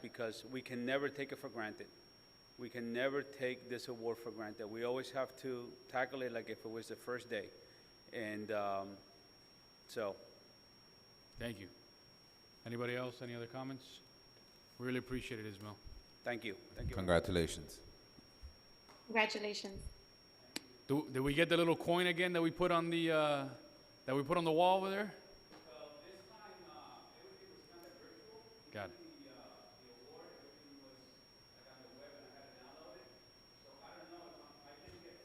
because we can never take it for granted. We can never take this award for granted. We always have to tackle it like if it was the first day. And so. Thank you. Anybody else, any other comments? Really appreciate it, Ismael. Thank you. Thank you. Congratulations. Congratulations. Did we get the little coin again that we put on the wall over there? This time, everything was kind of virtual. Got it. The award, everything was like on the web, and I had to download it. So I don't know if I didn't get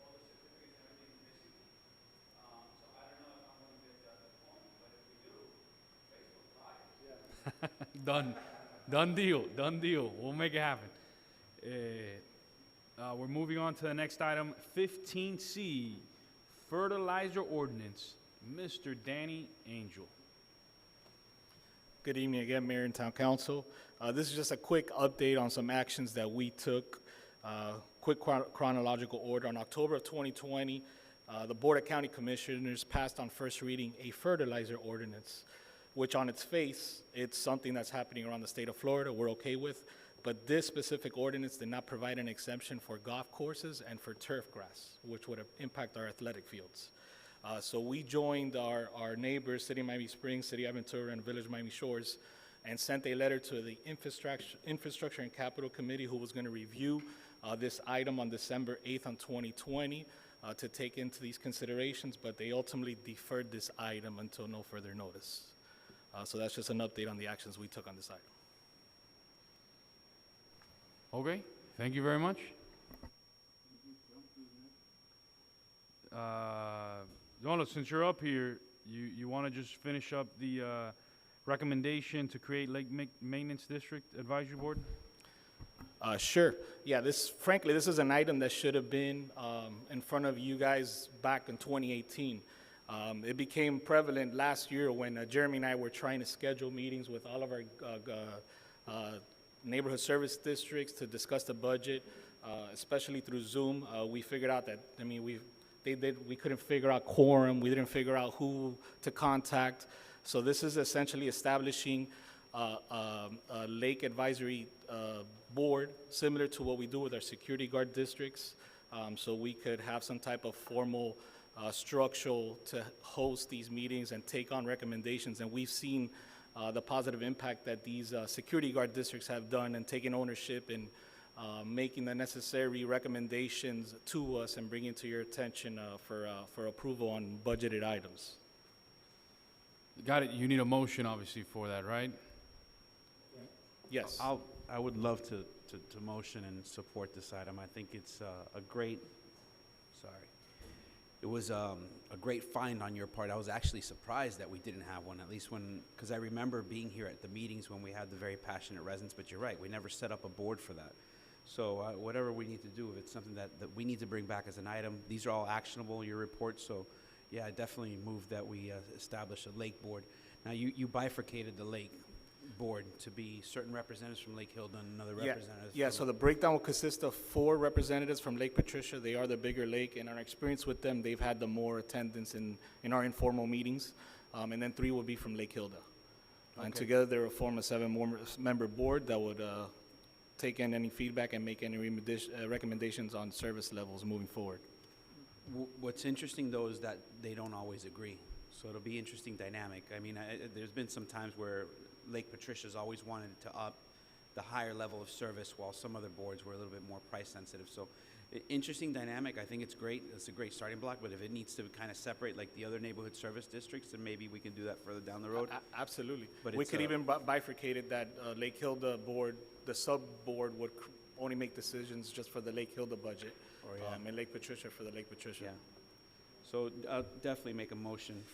all the certificates and everything physically. So I don't know if I'm going to get the coin, but if we do, Facebook Live. Yeah. Done deal. We'll make it happen. We're moving on to the next item, 15C, Fertilizer Ordinance. Mr. Danny Angel. Good evening again, Mayor and Town Council. This is just a quick update on some actions that we took. Quick chronological order. On October of 2020, the Board of County Commissioners passed on first reading a fertilizer ordinance, which on its face, it's something that's happening around the state of Florida, we're okay with. But this specific ordinance did not provide an exemption for golf courses and for turf grass, which would impact our athletic fields. So we joined our neighbors, City of Miami Springs, City of Ventura, and Village Miami Shores, and sent a letter to the Infrastructure and Capital Committee, who was going to review this item on December 8th on 2020 to take into these considerations, but they ultimately deferred this item until no further notice. So that's just an update on the actions we took on this item. Okay, thank you very much. Zola, since you're up here, you want to just finish up the recommendation to create Lake Maintenance District Advisory Board? Sure. Yeah, frankly, this is an item that should have been in front of you guys back in 2018. It became prevalent last year when Jeremy and I were trying to schedule meetings with all of our neighborhood service districts to discuss the budget, especially through Zoom. We figured out that, we couldn't figure out quorum. We didn't figure out who to contact. So this is essentially establishing a lake advisory board, similar to what we do with our security guard districts. So we could have some type of formal structure to host these meetings and take on recommendations. And we've seen the positive impact that these security guard districts have done and taking ownership and making the necessary recommendations to us and bringing to your attention for approval on budgeted items. Got it. You need a motion, obviously, for that, right? Yes. I would love to motion and support this item. I think it's a great, it was a great find on your part. I was actually surprised that we didn't have one, at least because I remember being here at the meetings when we had the very passionate residents, but you're right, we never set up a board for that. So whatever we need to do, if it's something that we need to bring back as an item, these are all actionable, your reports, so yeah, I definitely move that we establish a lake board. Now, you bifurcated the lake board to be certain representatives from Lake Hilda and another representative. Yeah, so the breakdown will consist of 4 representatives from Lake Patricia. They are the bigger lake. In our experience with them, they've had the more attendance in our informal meetings. And then 3 will be from Lake Hilda. Okay. And together they will form a 7-member board that would take in any feedback and make any recommendations on service levels moving forward. What's interesting, though, is that they don't always agree. So it'll be interesting dynamic. I mean, there's been some times where Lake Patricia's always wanted to up the higher level of service, while some other boards were a little bit more price sensitive. So interesting dynamic. I think it's great. It's a great starting block, but if it needs to kind of separate like the other neighborhood service districts, then maybe we can do that further down the road. Absolutely. But we could even bifurcate it that Lake Hilda board, the sub-board would only make decisions just for the Lake Hilda budget, and Lake Patricia for the Lake Patricia. Yeah. So I'll definitely make a motion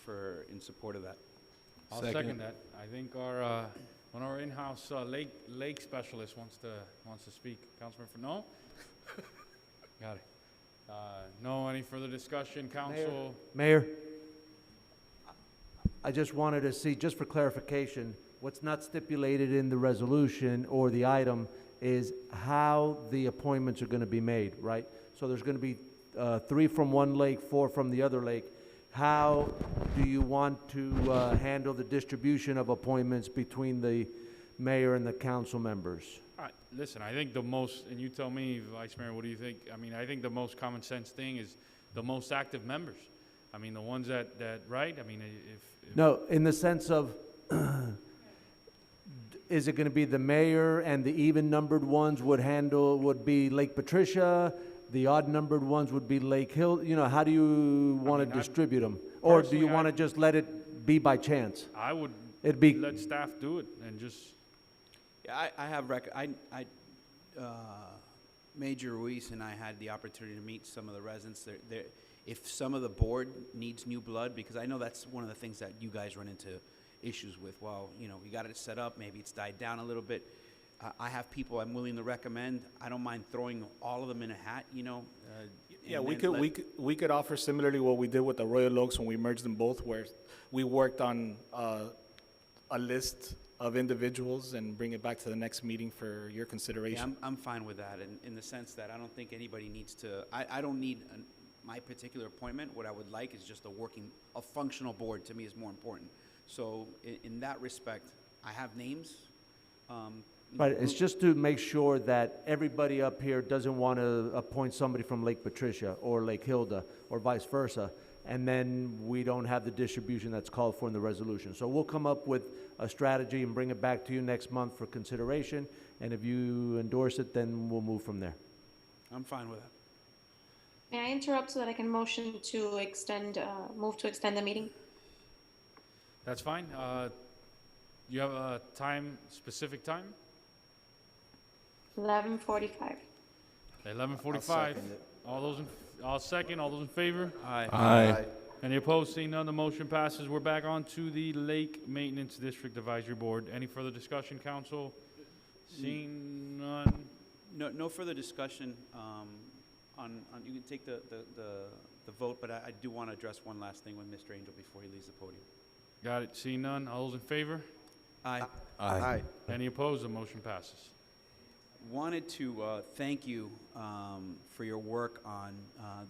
in support of that. I'll second that. I think one of our in-house lake specialists wants to speak. Councilman no? Got it. No, any further discussion, council? Mayor, I just wanted to see, just for clarification, what's not stipulated in the resolution or the item is how the appointments are going to be made, right? So there's going to be 3 from one lake, 4 from the other lake. How do you want to handle the distribution of appointments between the mayor and the council members? Listen, I think the most, and you tell me, Vice Mayor, what do you think? I mean, I think the most common sense thing is the most active members. I mean, the ones that right? I mean, if No, in the sense of, is it gonna be the mayor and the even-numbered ones would be Lake Patricia, the odd-numbered ones would be Lake Hill, you know, how do you wanna mean, I- distribute them? Or do you personally, wanna just let it be by chance? I would It'd be, let staff do it and just, Yeah, I have Major Ruiz and I had the opportunity to meet some of the residents. If some of the board needs new blood, because I know that's one of the things that you guys run into issues with. Well, you know, we got it set up, maybe it's died down a little bit. I have people I'm willing to recommend. I don't mind throwing all of them in a hat, you know. Yeah, and we then could, we could offer similarly what we did with the Royal Oaks when we merged them both, where we worked on a list of individuals and bring it back to the next meeting for your Yeah, consideration. I'm fine with that, in the sense that I don't think anybody needs to, I don't need my particular appointment. What I would like is just a functional board, to me, is more important. So in that respect, I have names. but it's just to make sure that everybody up here doesn't wanna appoint somebody from Lake Patricia or Lake Hilda or vice versa, and then we don't have the distribution that's called for in the resolution. So we'll come up with a strategy and bring it back to you next month for consideration, and if you endorse it, then we'll move from there. I'm fine with that. May I interrupt so that I can motion to extend, move to extend the meeting? that's fine. You have a specific time? 11:45. 11:45. I'll second. All those in favor? Aye. Any opposed? Seeing none, the motion passes. We're back on to the Lake Maintenance District Advisory Board. Any further discussion, council? Seeing none. No further discussion you can take the vote, but I do want to address one last thing with Mr. Angel before he leaves the podium. Got it. Seeing none. All those in favor? Aye. Any opposed? The motion passes. Wanted to thank you for your work on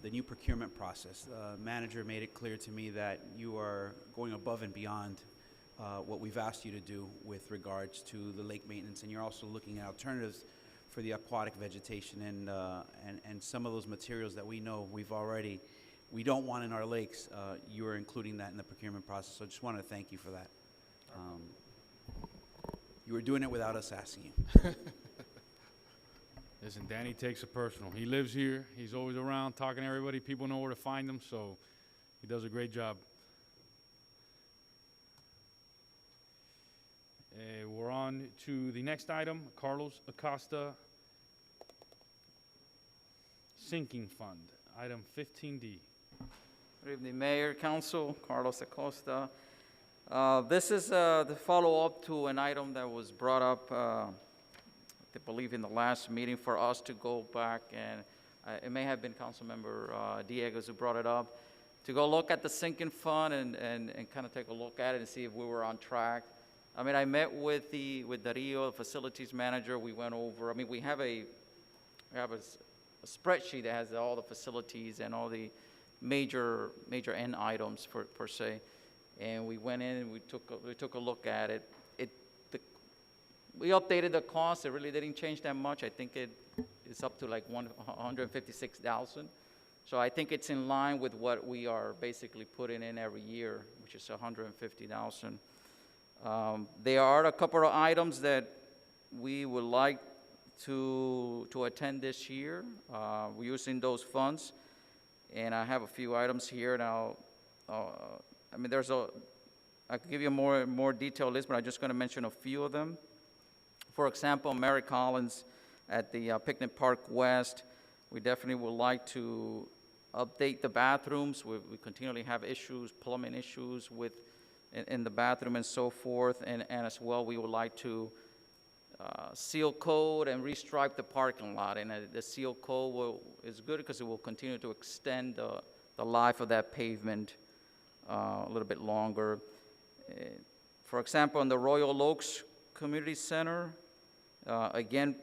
the new procurement process. Manager made it clear to me that you are going above and beyond what we've asked you to do with regards to the lake maintenance, and you're also looking at alternatives for the aquatic vegetation and some of those materials that we know we don't want in our lakes. You are including that in the procurement process, so I just want to thank you for that. You were doing it without us asking you. Listen, Danny takes it personal. He lives here. He's always around talking to everybody. People know where to find him, so he does a great job. We're on to the next item, Carlos Acosta Sinking Fund, item 15D. Good evening, Mayor, Council, Carlos Acosta. This is the follow-up to an item that was brought up, I believe, in the last meeting for us to go back, and it may have been Councilmember Diego's who brought it up, to go look at the sinking fund and kind of take a look at it and see if we were on track. I mean, I met with Darío, the facilities manager. We went over, I mean, we have a spreadsheet that has all the facilities and all the major end items per se. And we went in and we took a look at it. We updated the cost. It really didn't change that much. I think it's up to like $156,000. So I think it's in line with what we are basically putting in every year, which is $150,000. There are a couple of items that we would like to attend this year. We're using those funds, and I have a few items here now. I mean, I could give you a more detailed list, but I'm just going to mention a few of them. For example, Mary Collins at the Picnic Park West, we definitely would like to update the bathrooms. We continually have issues, plumbing issues in the bathroom and so forth, and as well, we would like to seal coat and restripe the parking lot. And the seal coat is good because it will continue to extend the life of that pavement a little bit longer. For example, in the Royal Oaks Community Center, again,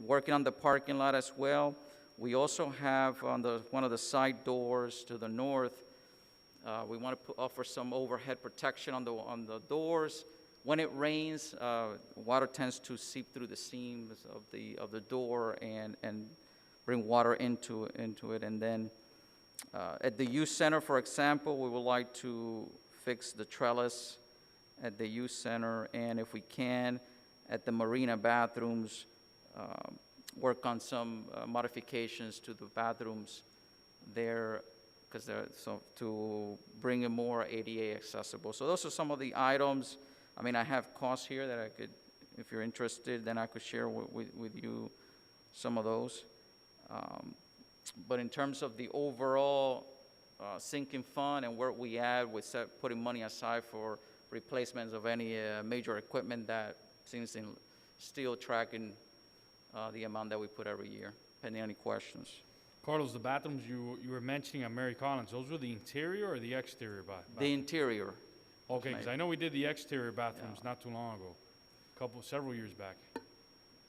working on the parking lot as well. We also have on one of the side doors to the north, we want to offer some overhead protection on the doors. when it rains, water tends to seep through the seams of the door and bring water into it. And then at the youth center, for example, we would like to fix the trellis at the youth center, and if we can, at the marina bathrooms, work on some modifications to the bathrooms there, because they're to bring it more ADA accessible. So those are some of the items. I mean, I have costs here that I could, if you're interested, then I could share with you some of those. But in terms of the overall sinking fund and where we at with putting money aside for replacements of any major equipment, that seems still tracking the amount that we put every year. Pending any questions. Carlos, the bathrooms you were mentioning at Mary Collins, those were the interior or the exterior The interior. Okay, because I know we did the exterior bathrooms Yeah. not too long ago, several years back,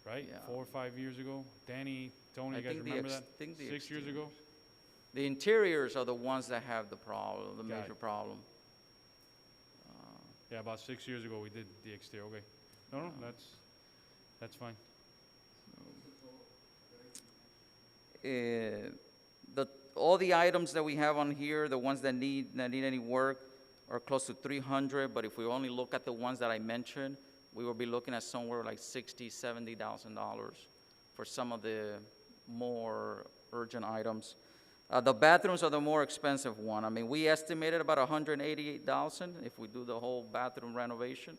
right? Yeah. 4 or 5 years ago. Danny, Tony, I you guys think the remember ex- that? think the 6 years ago? The interiors are the ones that have the problem, the Got major it. problem. Yeah, about 6 years ago we did the exterior. Okay, no, that's fine. All the items that we have on here, the ones that need any work, are close to 300. But if we only look at the ones that I mentioned, we will be looking at somewhere like $60,000-$70,000 for some of the more urgent items. The bathrooms are the more expensive one. I mean, we estimated about $188,000 if we do the whole bathroom renovation.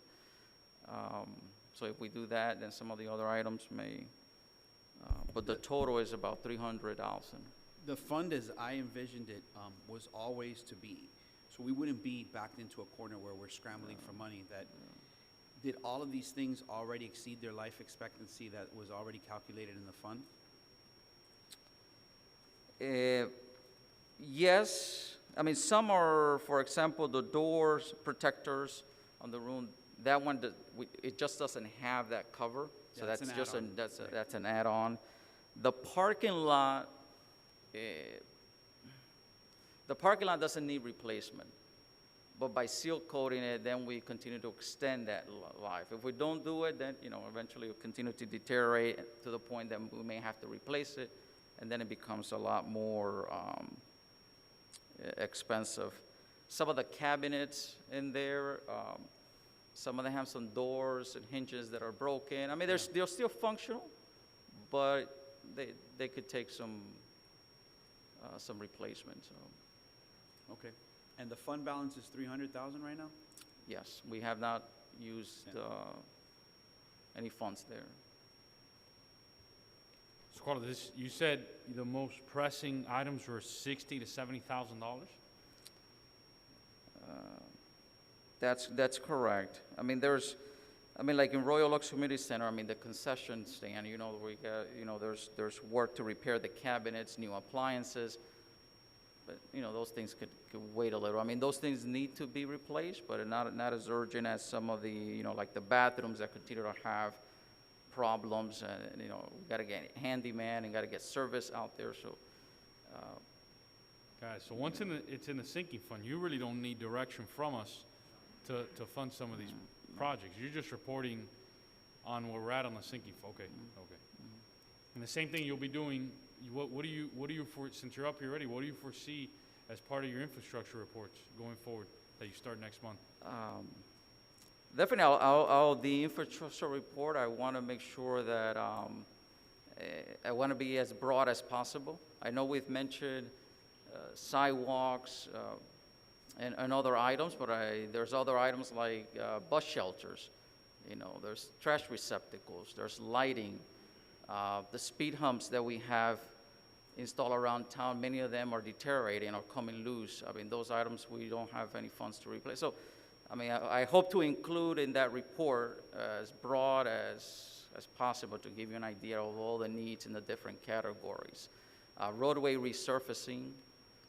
So if we do that, then some of the other items may. But the total is about $300,000. The fund, as I envisioned it, was always to be, so we wouldn't be backed into a corner where we're scrambling for money. Did all of these things already exceed their life expectancy that was already calculated in the fund? Yes, I mean, some are, for example, the doors, protectors on the room, that one, it just doesn't have that cover. So Yeah, it's that's an just add-on. that's an add-on. The parking lot doesn't need replacement. But by seal coating it, then we continue to extend that life. If we don't do it, then, eventually it'll continue to deteriorate to the point that we may have to replace it, and then it becomes a lot more expensive. Some of the cabinets in there, some of them have some doors and hinges that are broken. I mean, they're still functional, but they could take some replacement. So Okay. And the fund balance is 300,000 right now? yes, we have not used any funds there. So Carlos, you said the most pressing items were $60,000 to $70,000? That's correct. I mean, like in Royal Oaks Community Center, I mean, the concession stand, we got, there's work to repair the cabinets, new appliances, but, those things could wait a little. I mean, those things need to be replaced, but not as urgent as some of the, like the bathrooms that continue to have problems, and, we got to get a handyman and got to get service out there, so. Guys, so once it's in the sinking fund, you really don't need direction from us to fund some of these projects. You're just reporting on where we're at on the sinking fund. Okay. And the same thing you'll be doing, what do you since you're up here already, what do you foresee as part of your infrastructure reports going forward that you start next month? Definitely, the infrastructure report, I want to make sure that I want to be as broad as possible. I know we've mentioned sidewalks and other items, but there's other items like bus shelters. There's trash receptacles, there's lighting, the speed humps that we have installed around town. Many of them are deteriorating or coming loose. I mean, those items we don't have any funds to replace. So, I mean, I hope to include in that report as broad as possible to give you an idea of all the needs in the different categories. Roadway resurfacing,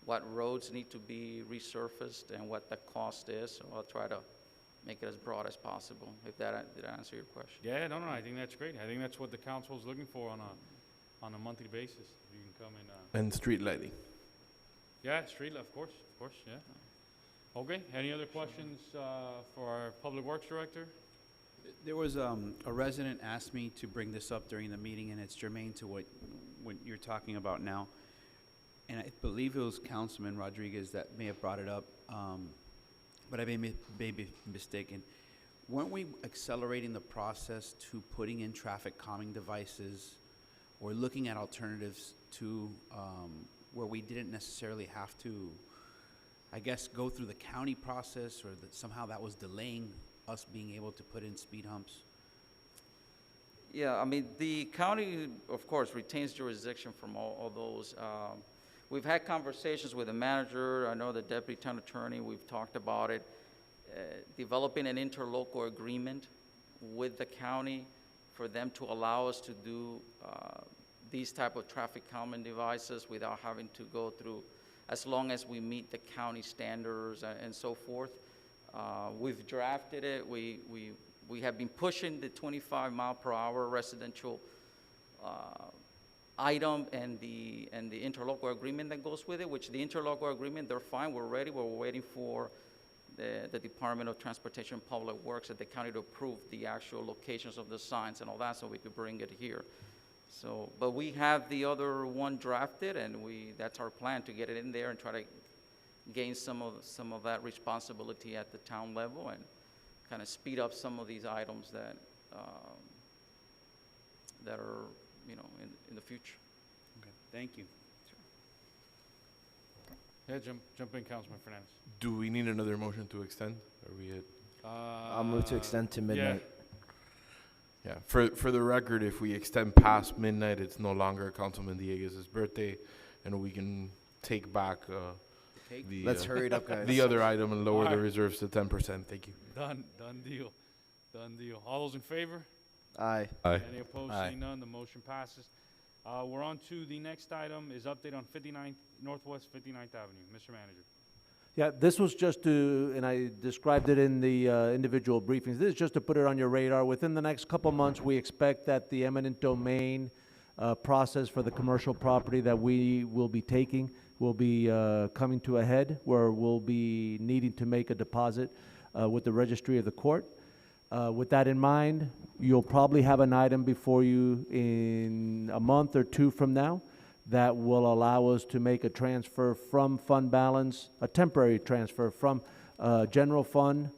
what roads need to be resurfaced and what the cost is. So I'll try to make it as broad as possible, if did I answer your question? Yeah, no, I think that's great. I think that's what the council is looking for on a monthly basis. You can come in. And street lighting. Yeah, street, of course, yeah. Okay, any other questions for our Public Works Director? There was a resident asked me to bring this up during the meeting, and it's germane to what you're talking about now. And I believe it was Councilman Rodriguez that may have brought it up, but I may be mistaken. Weren't we accelerating the process to putting in traffic calming devices or looking at alternatives to where we didn't necessarily have to, I guess, go through the county process, or that somehow that was delaying us being able to put in speed humps? Yeah, I mean, the county, of course, retains jurisdiction from all those. We've had conversations with the manager, I know the deputy town attorney, we've talked about it, developing an interlocal agreement with the county for them to allow us to do these type of traffic calming devices without having to go through, as long as we meet the county standards and so forth. We've drafted it. We have been pushing the 25 mile per hour residential item and the interlocal agreement that goes with it, which the interlocal agreement, they're fine, we're ready. We're waiting for the Department of Transportation and Public Works at the county to approve the actual locations of the signs and all that, so we could bring it here. So, but we have the other one drafted, and that's our plan, to get it in there and try to gain some of that responsibility at the town level and kind of speed up some of these items that are, in the future. Okay, thank you. Yeah, jump in, Councilman Fernandez. Do we need another motion to extend? Are we at? I'll move to extend to midnight. Yeah, for the record, if we extend past midnight, it's no longer Councilman Dieguez's birthday, and we can take back the Let's hurry it up, guys. the other item and lower the Alright. reserves to 10%. Thank you. Done deal. All those in favor? Aye. Aye. Any opposed? Aye. Seeing none, the motion passes. We're on to the next item, is update on Northwest 59th Avenue. Mr. Manager. Yeah, this was just to, and I described it in the individual briefings, this is just to put it on your radar. Within the next couple months, we expect that the eminent domain process for the commercial property that we will be taking will be coming to a head, where we'll be needing to make a deposit with the registry of the court. With that in mind, you'll probably have an item before you in a month or two from now that will allow us to make a transfer from fund balance, a temporary transfer from general fund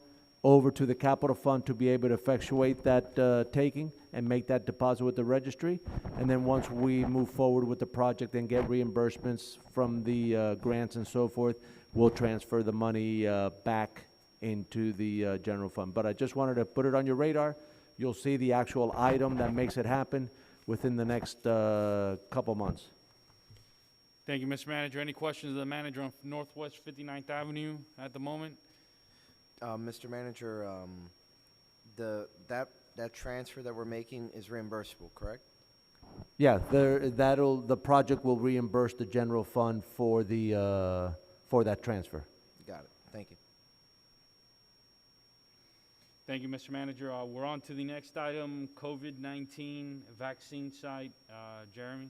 over to the capital fund to be able to effectuate that taking and make that deposit with the registry. And then once we move forward with the project and get reimbursements from the grants and so forth, we'll transfer the money back into the general fund. But I just wanted to put it on your radar. You'll see the actual item that makes it happen within the next couple months. Thank you, Mr. Manager. Any questions of the manager on Northwest 59th Avenue at the moment? Mr. Manager, that transfer that we're making is reimbursable, correct? Yeah, the project will reimburse the general fund for that transfer. Got it. Thank you. Thank you, Mr. Manager. We're on to the next item, COVID-19 vaccine site. Jeremy?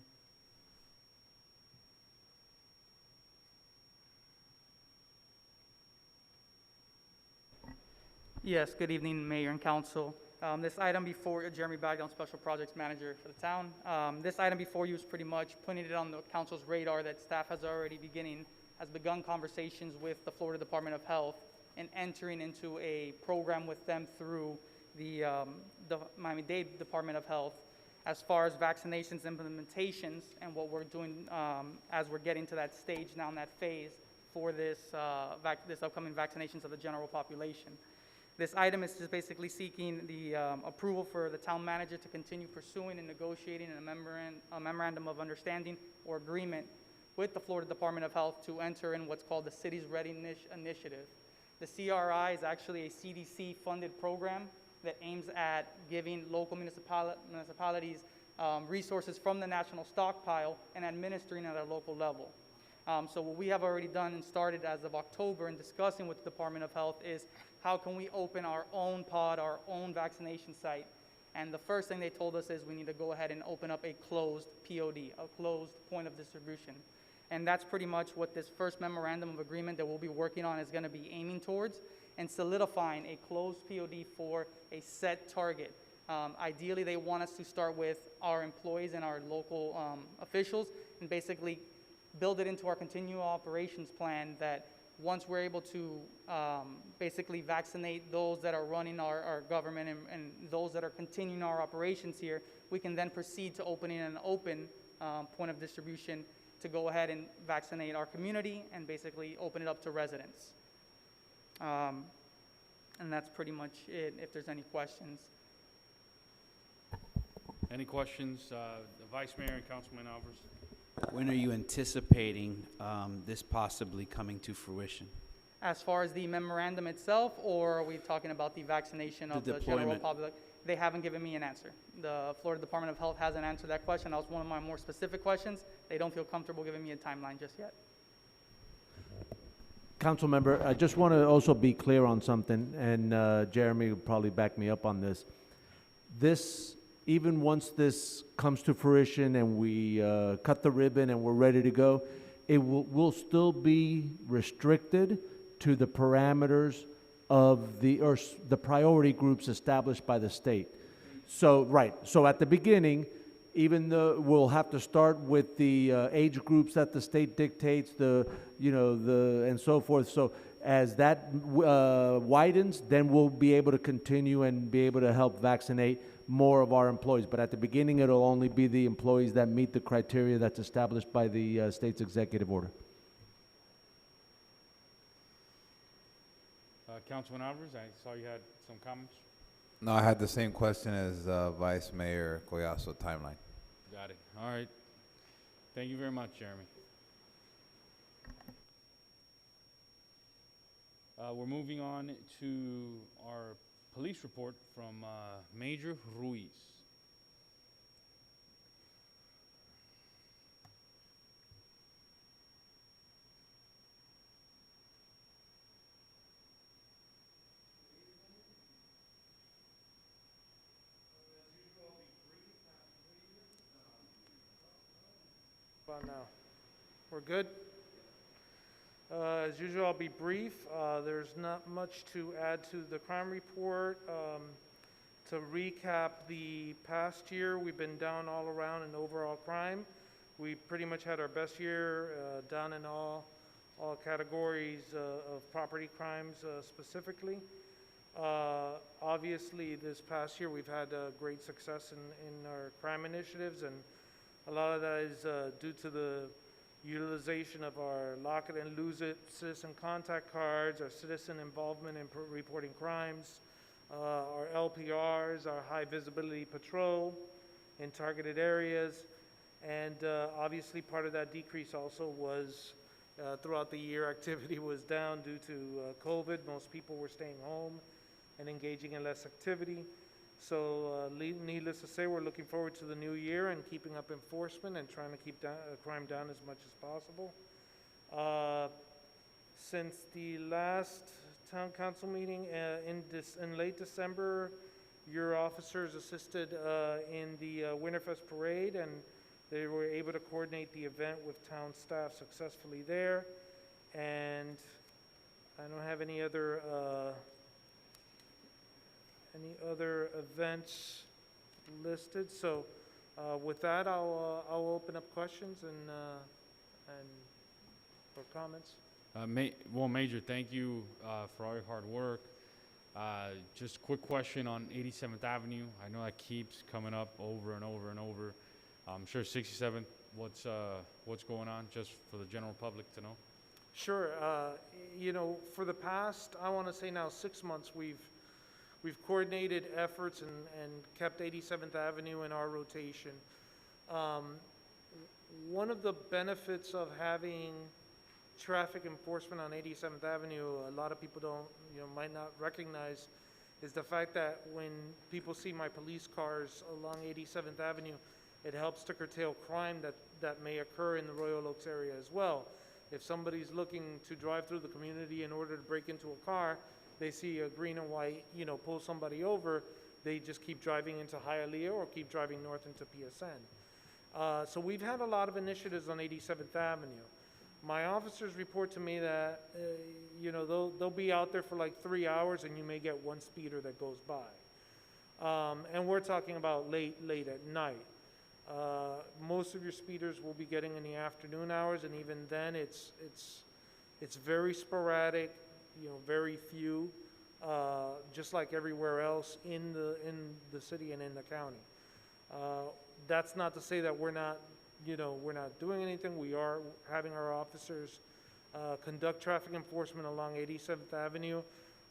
Yes, good evening, Mayor and Council. This item before, Jeremy Bagdown, Special Projects Manager for the town. This item before you is pretty much putting it on the council's radar that staff has begun conversations with the Florida Department of Health and entering into a program with them through the Miami-Dade Department of Health as far as vaccinations implementations and what we're doing as we're getting to that stage now in that phase for this upcoming vaccinations of the general population. This item is just basically seeking the approval for the town manager to continue pursuing and negotiating a memorandum of understanding or agreement with the Florida Department of Health to enter in what's called the Cities Readiness Initiative. The CRI is actually a CDC-funded program that aims at giving local municipalities resources from the national stockpile and administering at a local level. So what we have already done and started as of October and discussing with the Department of Health is how can we open our own pod, our own vaccination site. And the first thing they told us is we need to go ahead and open up a closed POD, a closed point of distribution. And that's pretty much what this first memorandum of agreement that we'll be working on is going to be aiming towards. and solidifying a closed POD for a set target. Ideally, they want us to start with our employees and our local officials and basically build it into our continual operations plan that once we're able to basically vaccinate those that are running our government and those that are continuing our operations here, we can then proceed to opening an open point of distribution to go ahead and vaccinate our community and basically open it up to residents. And that's pretty much it, if there's any questions. Any questions? The Vice Mayor and Councilman Alvarez? When are you anticipating this possibly coming to fruition? As far as the memorandum itself, or are we talking about the vaccination of the general deployment. public? They haven't given me an answer. The Florida Department of Health hasn't answered that question. That was one of my more specific questions. They don't feel comfortable giving me a timeline just yet. Council member, I just want to also be clear on something, and Jeremy will probably back me up on this. This, even once this comes to fruition and we cut the ribbon and we're ready to go, it will still be restricted to the parameters of the priority groups established by the state. So, right, so at the beginning, even though we'll have to start with the age groups that the state dictates, and so forth. So as that widens, then we'll be able to continue and be able to help vaccinate more of our employees. But at the beginning, it'll only be the employees that meet the criteria that's established by the state's executive order. Councilman Alvarez, I saw you had some comments. No, I had the same question as Vice Mayor Collazo, timeline. Got it. All right. Thank you very much, Jeremy. We're moving on to our police report from Major Ruiz. Now, we're good? As usual, I'll be brief. There's not much to add to the crime report. To recap the past year, we've been down all around in overall crime. We pretty much had our best year down in all categories of property crimes specifically. Obviously, this past year, we've had great success in our crime initiatives, and a lot of that is due to the utilization of our lock it and lose it citizen contact cards, our citizen involvement in reporting crimes, our LPRs, our high visibility patrol in targeted areas. And obviously part of that decrease also was throughout the year activity was down due to COVID. Most people were staying home and engaging in less activity. So needless to say, we're looking forward to the new year and keeping up enforcement and trying to keep crime down as much as possible. Since the last town council meeting in late December, your officers assisted in the Winterfest parade, and they were able to coordinate the event with town staff successfully there. And I don't have any other events listed. So with that, I'll open up questions and for comments. Well, Major, thank you for all your hard work. Just a quick question on 87th Avenue. I know that keeps coming up over and over and over. I'm sure 67th, what's going on, just for the general public to know? Sure. For the past, I want to say now 6 months, we've coordinated efforts and kept 87th Avenue in our rotation. One of the benefits of having traffic enforcement on 87th Avenue, a lot of people might not recognize, is the fact that when people see my police cars along 87th Avenue, it helps to curtail crime that may occur in the Royal Oaks area as well. If somebody's looking to drive through the community in order to break into a car, they see a green and white, pull somebody over, they just keep driving into Hialeah or keep driving north into PSN. So we've had a lot of initiatives on 87th Avenue. My officers report to me that, you know, they'll be out there for like 3 hours and you may get one speeder that goes by. And we're talking about late at night. Most of your speeders will be getting in the afternoon hours, and even then it's very sporadic, you know, very few, just like everywhere else in the city and in the county. That's not to say that we're not doing anything. We are having our officers conduct traffic enforcement along 87th Avenue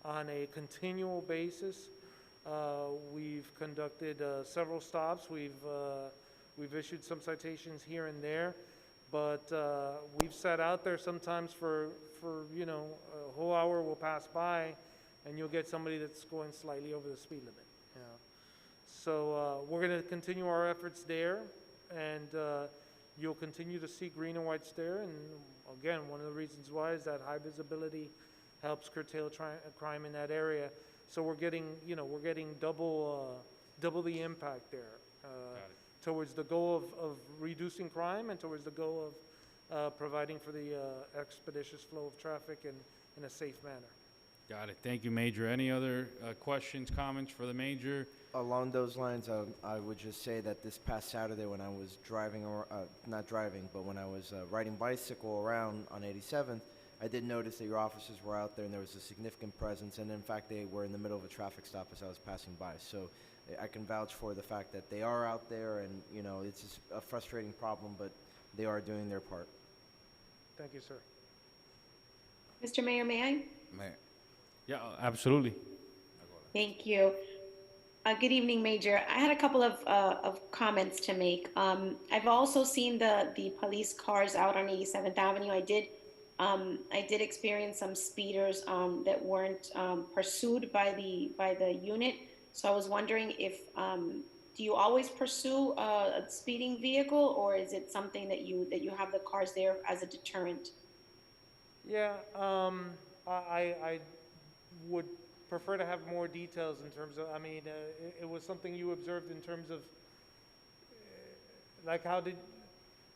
on a continual basis. We've conducted several stops. We've issued some citations here and there, but we've sat out there sometimes for you know, a whole hour will pass by, and you'll get somebody that's going slightly over the speed limit. Yeah. So we're going to continue our efforts there, and you'll continue to see green and whites there. And again, one of the reasons why is that high visibility helps curtail crime in that area. So we're getting double the impact there, towards the goal of reducing crime and towards the goal of providing for the expeditious flow of traffic in a safe manner. Got it. Thank you, Major. Any other questions, comments for the Major? Along those lines, I would just say that this past Saturday when I was driving, not driving, but when I was riding bicycle around on 87th, I did notice that your officers were out there and there was a significant presence, and in fact they were in the middle of a traffic stop as I was passing by. So I can vouch for the fact that they are out there, and you know, it's just a frustrating problem, but they are doing their part. Thank you, sir. Mr. Mayor, may I? Mayor. Yeah, absolutely. Thank you. Good evening, Major. I had a couple of comments to make. I've also seen the police cars out on 87th Avenue. I did experience some speeders that weren't pursued by the unit. So I was wondering if do you always pursue a speeding vehicle, or is it something that you have the cars there as a deterrent? Yeah, I would prefer to have more details in terms of, I mean, it was something you observed in terms of, like, how did...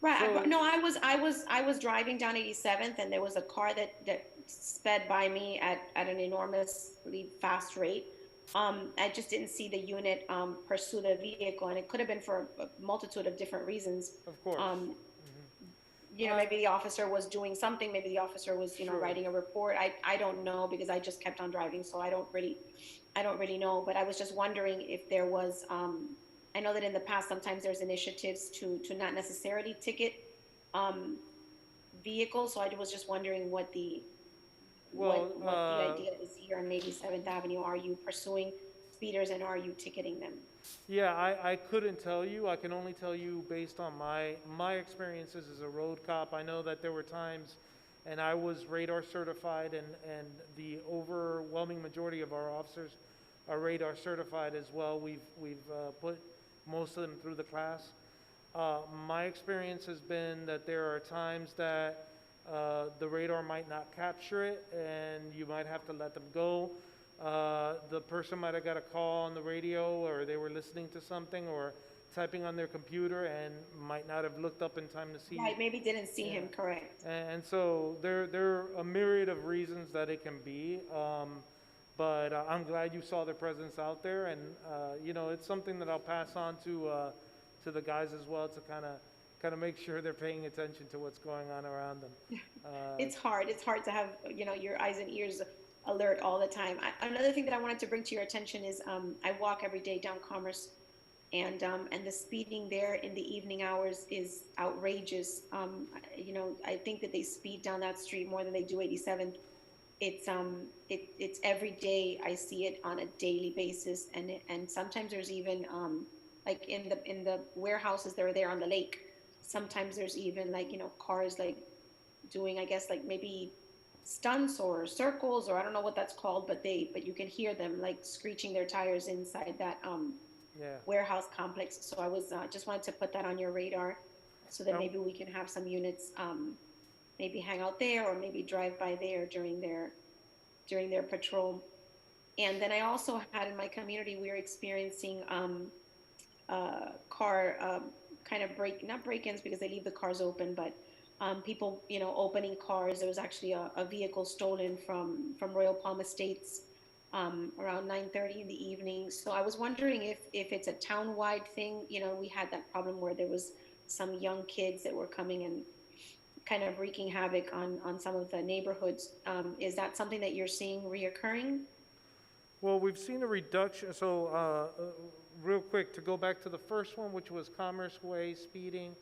Right, so, no, I was driving down 87th, and there was a car that sped by me at an enormously fast rate. I just didn't see the unit pursue the vehicle, and it could have been for a multitude of different reasons. Of course. You know, maybe the officer was doing something, maybe the officer was, you know, writing a report. I don't know, because I just kept on driving, so I don't really know. But I was just wondering if there was, I know that in the past, sometimes there's initiatives to not necessarily ticket vehicles, so I was just wondering what the idea is here on 87th Avenue. Are you pursuing speeders, and are you ticketing them? Yeah, I couldn't tell you. I can only tell you based on my experiences as a road cop. I know that there were times, and I was radar certified, and the overwhelming majority of our officers are radar certified as well. We've put most of them through the class. My experience has been that there are times that the radar might not capture it, and you might have to let them go. The person might have got a call on the radio, or they were listening to something or typing on their computer and might not have looked up in time to see. Right, maybe didn't see him, correct. And so there are a myriad of reasons that it can be, but I'm glad you saw their presence out there, and you know, it's something that I'll pass on to the guys as well, to kind of make sure they're paying attention to what's going on around them. It's hard to have, you know, your eyes and ears alert all the time. Another thing that I wanted to bring to your attention is I walk every day down Commerce, and the speeding there in the evening hours is outrageous. You know, I think that they speed down that street more than they do 87th. It's every day. I see it on a daily basis, and sometimes there's even like in the warehouses that are there on the lake. Sometimes there's even, like, you know, cars like doing, I guess, like maybe stunts or circles, or I don't know what that's called, but you can hear them like screeching their tires inside that warehouse complex. So I was just wanted to put that on your radar, so that maybe we can have some units maybe hang out there, or maybe drive by there during their patrol. And then I also had in my community, we were experiencing car kind of not break-ins, because they leave the cars open, but people, opening cars. There was actually a vehicle stolen from Royal Palm Estates around 9:30 in the evening. So I was wondering if it's a town-wide thing. We had that problem where there was some young kids that were coming and kind of wreaking havoc on some of the neighborhoods. Is that something that you're seeing reoccurring? Well, we've seen a reduction, so real quick, to go back to the first one, which was Commerce Way speeding,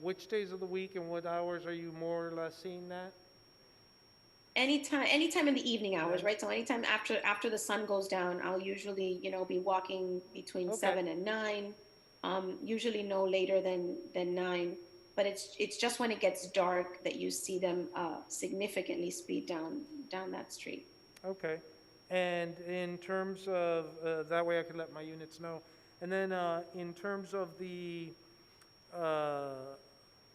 which days of the week and what hours are you more or less seeing that? Anytime in the evening hours, right? So anytime after the sun goes down, I'll usually, be walking between Okay. 7 and 9, usually no later than 9. But it's just when it gets dark that you see them significantly speed down that street. Okay. And in terms of, that way I can let my units know. And then in terms of the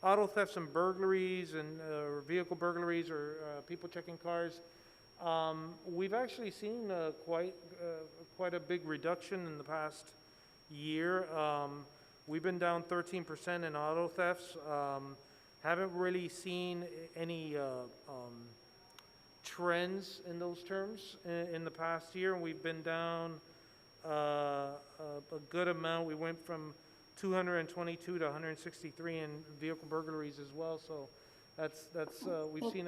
auto thefts and burglaries and vehicle burglaries or people checking cars, we've actually seen quite a big reduction in the past year. We've been down 13% in auto thefts. Haven't really seen any trends in those terms in the past year. We've been down a good amount. We went from 222 to 163 in vehicle burglaries as well. So we've seen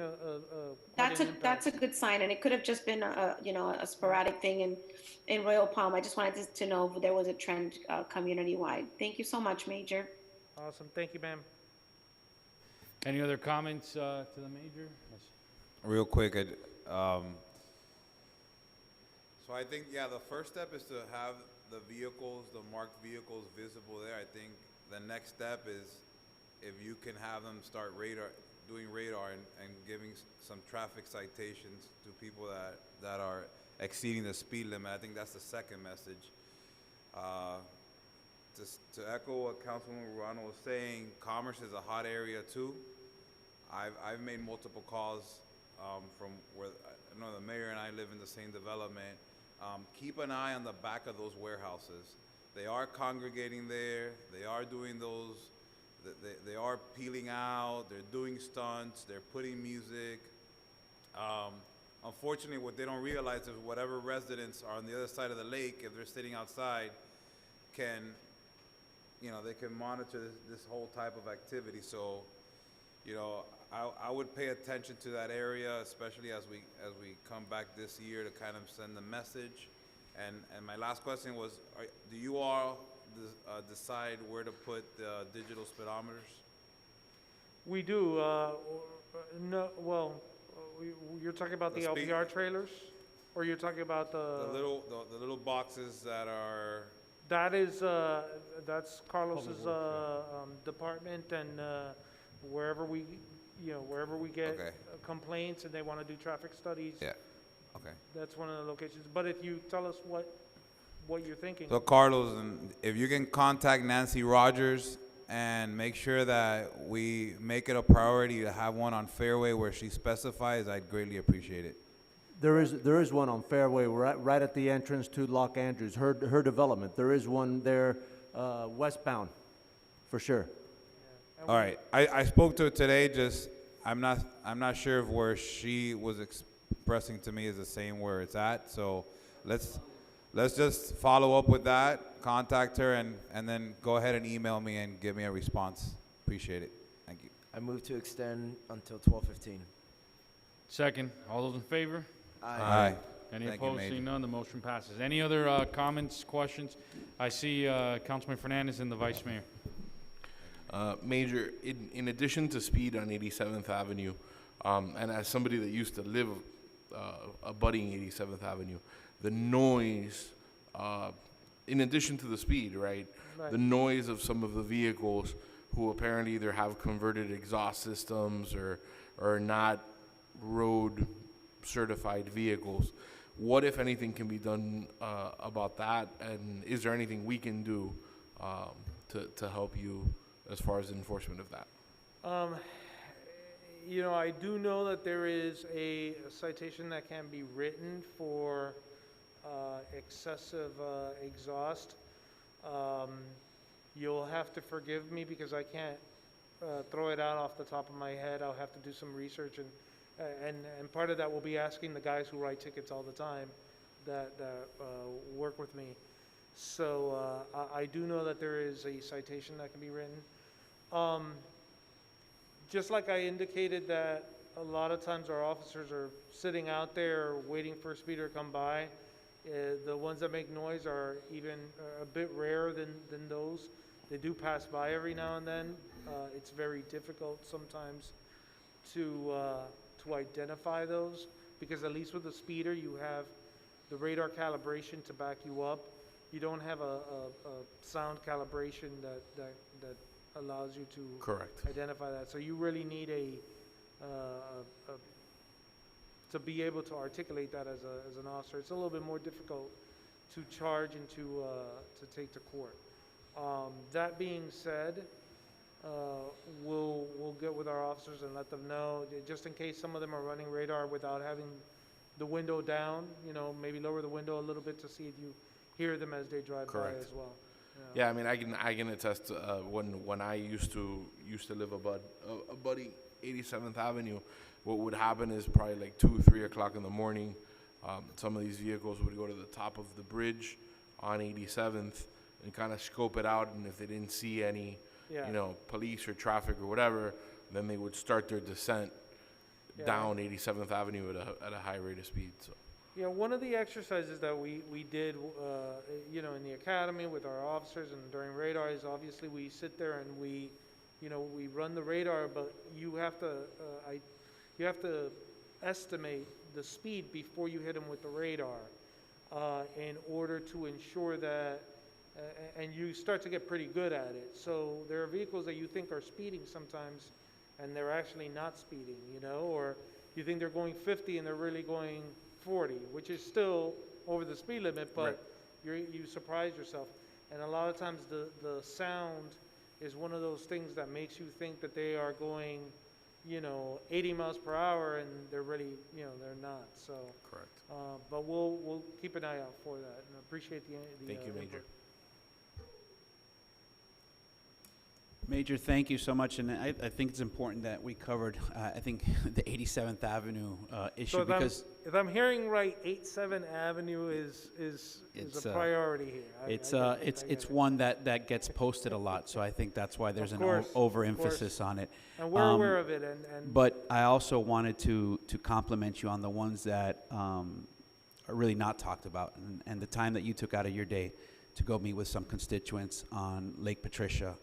quite an impact. That's a good sign, and it could have just been a sporadic thing in Royal Palm. I just wanted to know if there was a trend community wide. Thank you so much, Major. Awesome. Thank you, ma'am. Any other comments to the Major? Yes. Real quick, so I think, yeah, the first step is to have the vehicles, the marked vehicles visible there. I think the next step is if you can have them start doing radar and giving some traffic citations to people that are exceeding the speed limit. I think that's the second message. To echo what Councilman Ruano was saying, Commerce is a hot area too. I've made multiple calls from where I know the mayor and I live in the same development. Keep an eye on the back of those warehouses. They are congregating there. They are doing those. They are peeling out. They're doing stunts. They're putting music. Unfortunately, what they don't realize is whatever residents are on the other side of the lake, if they're sitting outside, they can monitor this whole type of activity. So, I would pay attention to that area, especially as we come back this year to kind of send the message. And my last question was, do you all decide where to put the digital speedometers? We do. No, well, you're talking about the LPR trailers, or you're talking about the little boxes that are. That is that's Carlos's department, and wherever we get complaints and they want to do traffic studies. Yeah. Okay. That's one of the locations. But if you tell us what you're thinking. So Carlos, if you can contact Nancy Rogers and make sure that we make it a priority to have one on Fairway where she specifies, I'd greatly appreciate it. There is one on Fairway, right at the entrance to Lock Andrews, her development. There is one there westbound, for sure. All right, I spoke to her today. I'm not sure if where she was expressing to me is the same where it's at. So let's just follow up with that. Contact her and then go ahead and email me and give me a response. Appreciate it. Thank you. I move to extend until 12:15. Second. All those in favor? Aye. Any Thank you, opposed? Major. Seeing none, the motion passes. Any other comments, questions? I see Councilman Fernandez and the Vice Mayor. Major, in addition to speed on 87th Avenue, and as somebody that used to live abutting 87th Avenue, the noise, in addition to the speed, right? The noise of some of the vehicles who apparently either have converted exhaust systems or are not road certified vehicles. What, if anything, can be done about that? And is there anything we can do to help you as far as enforcement of that? I do know that there is a citation that can be written for excessive exhaust. You'll have to forgive me because I can't throw it out off the top of my head. I'll have to do some research, and part of that will be asking the guys who write tickets all the time that work with me. So I do know that there is a citation that can be written. Just like I indicated that a lot of times our officers are sitting out there waiting for a speeder to come by. The ones that make noise are even a bit rarer than those. They do pass by every now and then. It's very difficult sometimes to identify those, because at least with the speeder you have the radar calibration to back you up. You don't have a sound calibration that allows you to Correct. identify that. So you really need to be able to articulate that as an officer. It's a little bit more difficult to charge and to take to court. That being said, we'll get with our officers and let them know, just in case some of them are running radar without having the window down, maybe lower the window a little bit to see if you hear them as they drive Correct. by as well. Yeah, I mean, I can attest to, when I used to live above 87th Avenue, what would happen is probably like 2-3 o'clock in the morning, some of these vehicles would go to the top of the bridge on 87th and kind of scope it out, and if they didn't see any, police or traffic or whatever, then they would start their descent down 87th Avenue at a high rate of speed. So. Yeah, one of the exercises that we did, in the academy with our officers and during radar is obviously we sit there and we run the radar, but you have to estimate the speed before you hit them with the radar, in order to ensure that, and you start to get pretty good at it. So there are vehicles that you think are speeding sometimes, and they're actually not speeding, or you think they're going 50 and they're really going 40, which is still over the speed limit, but you surprise yourself. And a lot of times the sound is one of those things that makes you think that they are going, 80 miles per hour, and they're really, they're not. So Correct. But we'll keep an eye out for that, and I appreciate the Thank you, Major. input. Major, thank you so much, and I think it's important that we covered, I think, the 87th Avenue issue, So because if I'm hearing right, 87th Avenue is It's, a priority here. it's one that gets posted a lot, so I think that's why there's Of an course, overemphasis on it. And we're aware of it, and But I also wanted to compliment you on the ones that are really not talked about, and the time that you took out of your day to go meet with some constituents on Lake Patricia.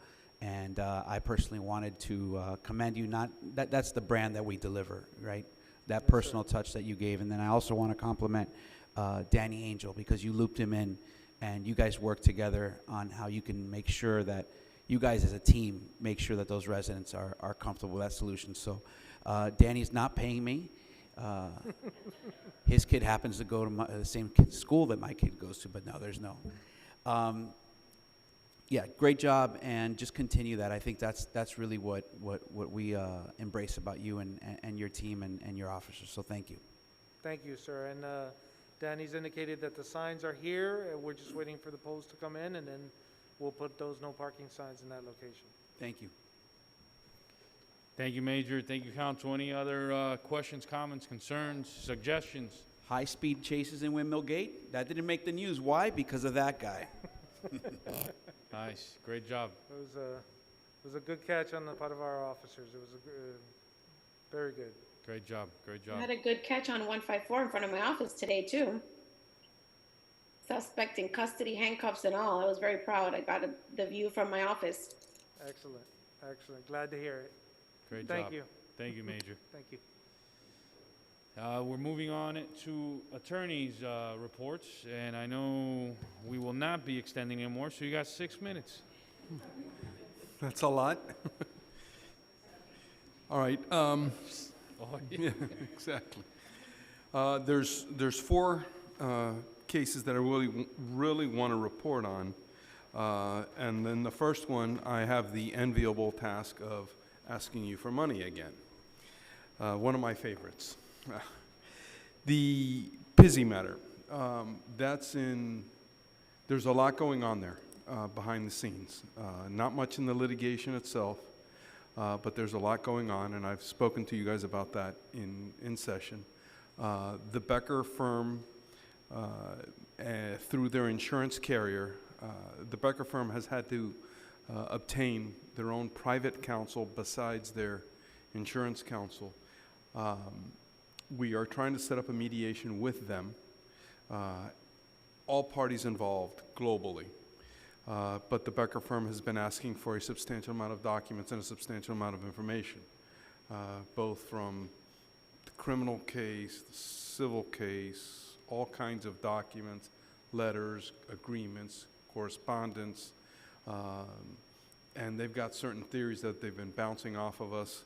And I personally wanted to commend you. That's the brand that we deliver, right? That personal touch that you gave. And then I also want to compliment Danny Angel, because you looped him in, and you guys work together on how you can make sure that you guys as a team make sure that those residents are comfortable with that solution. So Danny's not paying me. His kid happens to go to the same school that my kid goes to, but no, there's no. Yeah, great job, and just continue that. I think that's really what we embrace about you and your team and your officers, so thank you. Thank you, sir. And Danny's indicated that the signs are here, and we're just waiting for the poles to come in, and then we'll put those no parking signs in that location. Thank you. Thank you, Major. Thank you, Council. Any other questions, comments, concerns, suggestions? High-speed chases in Windmill Gate, that didn't make the news. Why? Because of that guy. Nice. Great job. It was a good catch on the part of our officers. It was very good. Great job. Great I job. had a good catch on 154 in front of my office today, too. Suspect in custody, handcuffs and all. I was very proud. I got the view from my office. Excellent. Excellent. Glad to hear it. Great job. Thank you. Thank you, Major. Thank you. We're moving on to attorneys' reports, and I know we will not be extending anymore, so you got 6 minutes. That's a lot. All right. Yeah, exactly. There's 4 cases that I really want to report on, and then the first one, I have the enviable task of asking you for money again. One of my favorites. The Pizzi matter, there's a lot going on there behind the scenes. Not much in the litigation itself, but there's a lot going on, and I've spoken to you guys about that in session. The Becker firm, through their insurance carrier, the Becker firm has had to obtain their own private counsel besides their insurance counsel. We are trying to set up a mediation with them, all parties involved globally. But the Becker firm has been asking for a substantial amount of documents and a substantial amount of information, both from the criminal case, the civil case, all kinds of documents, letters, agreements, correspondence, and they've got certain theories that they've been bouncing off of us.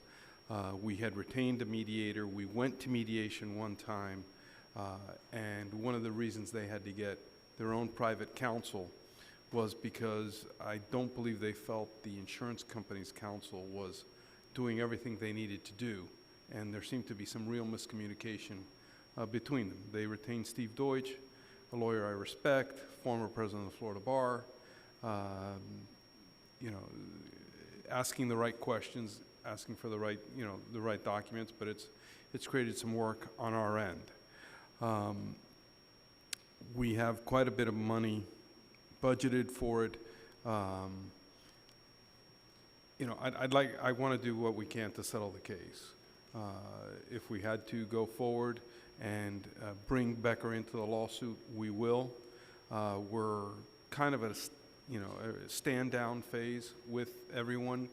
We had retained a mediator. We went to mediation one time, and one of the reasons they had to get their own private counsel was because I don't believe they felt the insurance company's counsel was doing everything they needed to do, and there seemed to be some real miscommunication between them. They retained Steve Deutsch, a lawyer I respect, former president of the Florida Bar, you know, asking the right questions, asking for the right, you know, the right documents, but it's created some work on our end. We have quite a bit of money budgeted for it. You know, I want to do what we can to settle the case. If we had to go forward and bring Becker into the lawsuit, we will. We're kind of at a stand-down phase with everyone,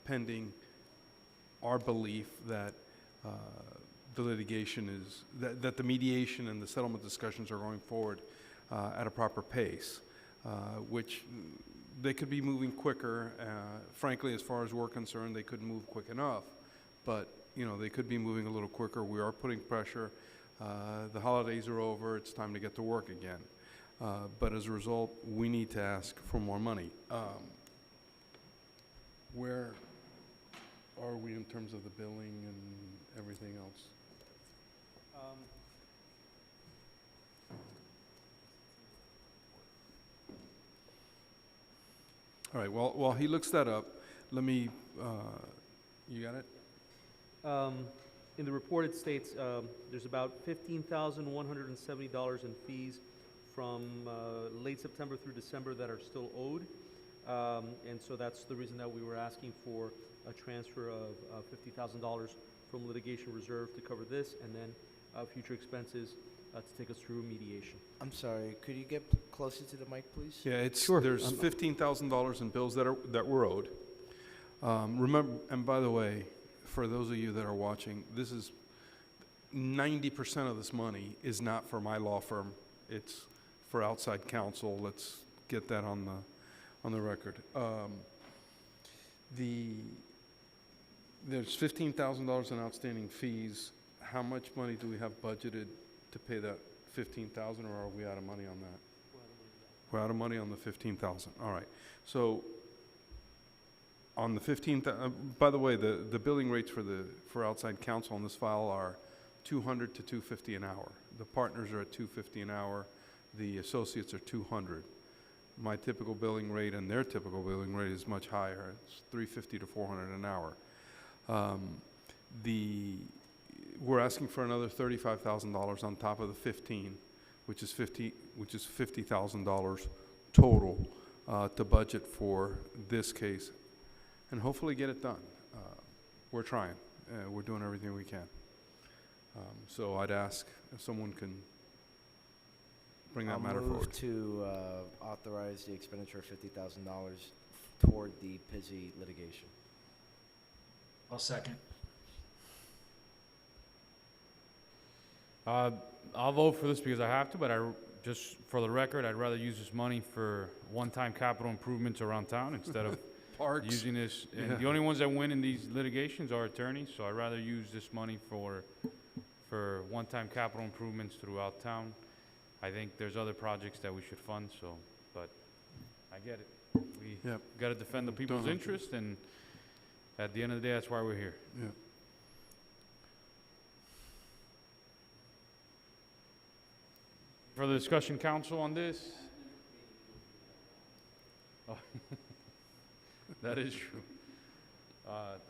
pending our belief that the litigation is, that the mediation and the settlement discussions are going forward at a proper pace, which they could be moving quicker. Frankly, as far as we're concerned, they couldn't move quick enough, but you know, they could be moving a little quicker. We are putting pressure. The holidays are over. It's time to get to work again. But as a result, we need to ask for more money. Where are we in terms of the billing and everything else? All right, well, while he looks that up, let me, you got it? In the report, it states there's about $15,170 in fees from late September through December that are still owed. And so that's the reason that we were asking for a transfer of $50,000 from litigation reserve to cover this, and then future expenses to take us through mediation. I'm sorry, could you get closer to the mic, please? Yeah, it's, Sure. there's $15,000 in bills that were owed. Remember, and by the way, for those of you that are watching, this is 90% of this money is not for my law firm. It's for outside counsel. Let's get that on the record. There's $15,000 in outstanding fees. How much money do we have budgeted to pay that $15,000, or are we out of money on that? We're out of money on the $15,000. All right. So on the $15,000, by the way, the billing rates for outside counsel on this file are $200 to $250 an hour. The partners are at $250 an hour. The associates are $200. My typical billing rate and their typical billing rate is much higher. It's $350 to $400 an hour. We're asking for another $35,000 on top of the 15, which is $50,000 total to budget for this case, and hopefully get it done. We're trying. We're doing everything we can. So I'd ask if someone can bring that matter I'll move forward. to authorize the expenditure of $50,000 toward the Pizzi litigation. I'll second. I'll vote for this because I have to, but just for the record, I'd rather use this money for one-time capital improvements around town instead of Parks. using this. And Yeah. the only ones that win in these litigations are attorneys, so I'd rather use this money for one-time capital improvements throughout town. I think there's other projects that we should fund, so, but I get it. We Yep. got to defend the people's have to. interest, and at the end of the day, that's why we're here. Yeah. Further discussion, council, on this? Oh. That is true.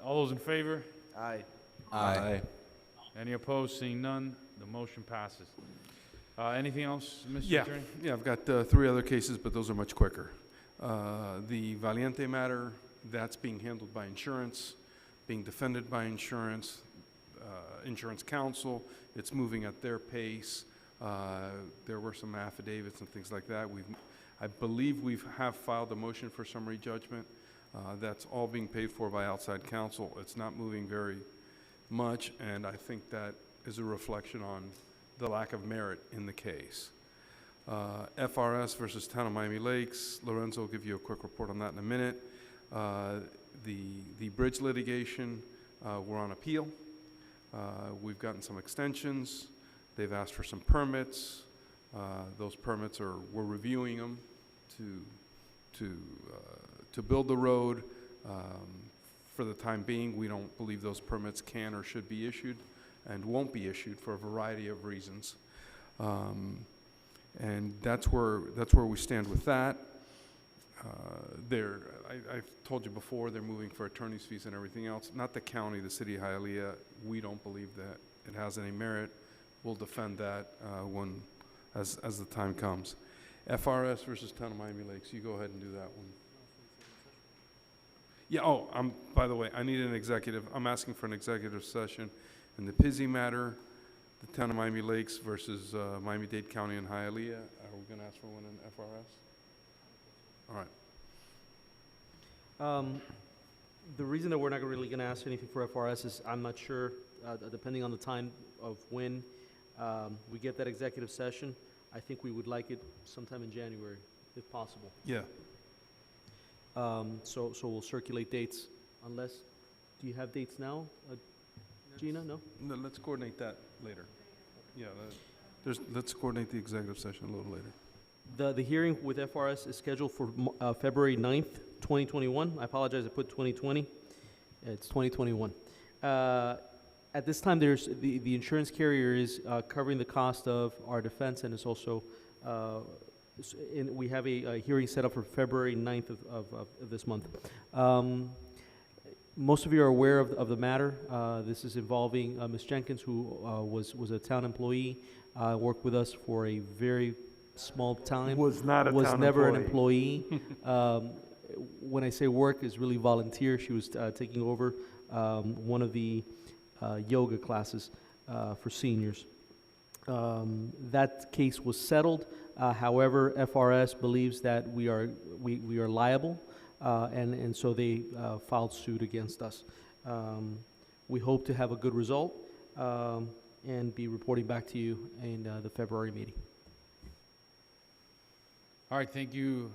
All those in favor? Aye. Aye. Any opposed? Seeing none, the motion passes. Anything else, Mr. Yeah, Attorney? yeah, I've got 3 other cases, but those are much quicker. The Valiente matter, that's being handled by insurance, being defended by insurance, insurance counsel. It's moving at their pace. There were some affidavits and things like that. I believe we have filed a motion for summary judgment. That's all being paid for by outside counsel. It's not moving very much, and I think that is a reflection on the lack of merit in the case. FRS versus Town of Miami Lakes. Lorenzo will give you a quick report on that in a minute. The bridge litigation, we're on appeal. We've gotten some extensions. They've asked for some permits. Those permits we're reviewing them to build the road. For the time being, we don't believe those permits can or should be issued and won't be issued for a variety of reasons. And that's where we stand with that. I've told you before, they're moving for attorney's fees and everything else. Not the county, the city of Hialeah. We don't believe that it has any merit. We'll defend that as the time comes. FRS versus Town of Miami Lakes. You go ahead and do that one. Yeah, by the way, I need an executive. I'm asking for an executive session in the Pizzi matter, the Town of Miami Lakes versus Miami-Dade County and Hialeah. Are we going to ask for one in FRS? All right. The reason that we're not really going to ask anything for FRS is I'm not sure, depending on the time of when we get that executive session, I think we would like it sometime in January, if possible. Yeah. So we'll circulate dates unless, do you have dates now, Gina? No? No, let's coordinate that later. Yeah, let's coordinate the executive session a little later. The hearing with FRS is scheduled for February 9th, 2021. I apologize, I put 2020. It's 2021. At this time, there's the insurance carrier is covering the cost of our defense, and it's also we have a hearing set up for February 9th of this month. Most of you are aware of the matter. This is involving Ms. Jenkins, who was a town employee, worked with us for a very small time. Was not a was town never employee. an employee. When I say work, is really volunteer. She was taking over one of the yoga classes for seniors. That case was settled. However, FRS believes that we are liable, and so they filed suit against us. We hope to have a good result and be reporting back to you in the February meeting. All right, thank you,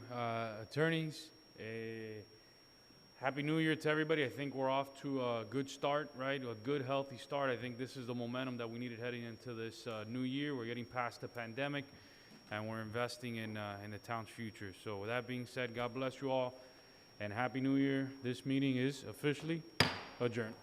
attorneys. Happy New Year to everybody. I think we're off to a good start, right? A good, healthy start. I think this is the momentum that we needed heading into this new year. We're getting past the pandemic, and we're investing in the town's future. So with that being said, God bless you all, and Happy New Year. This meeting is officially adjourned.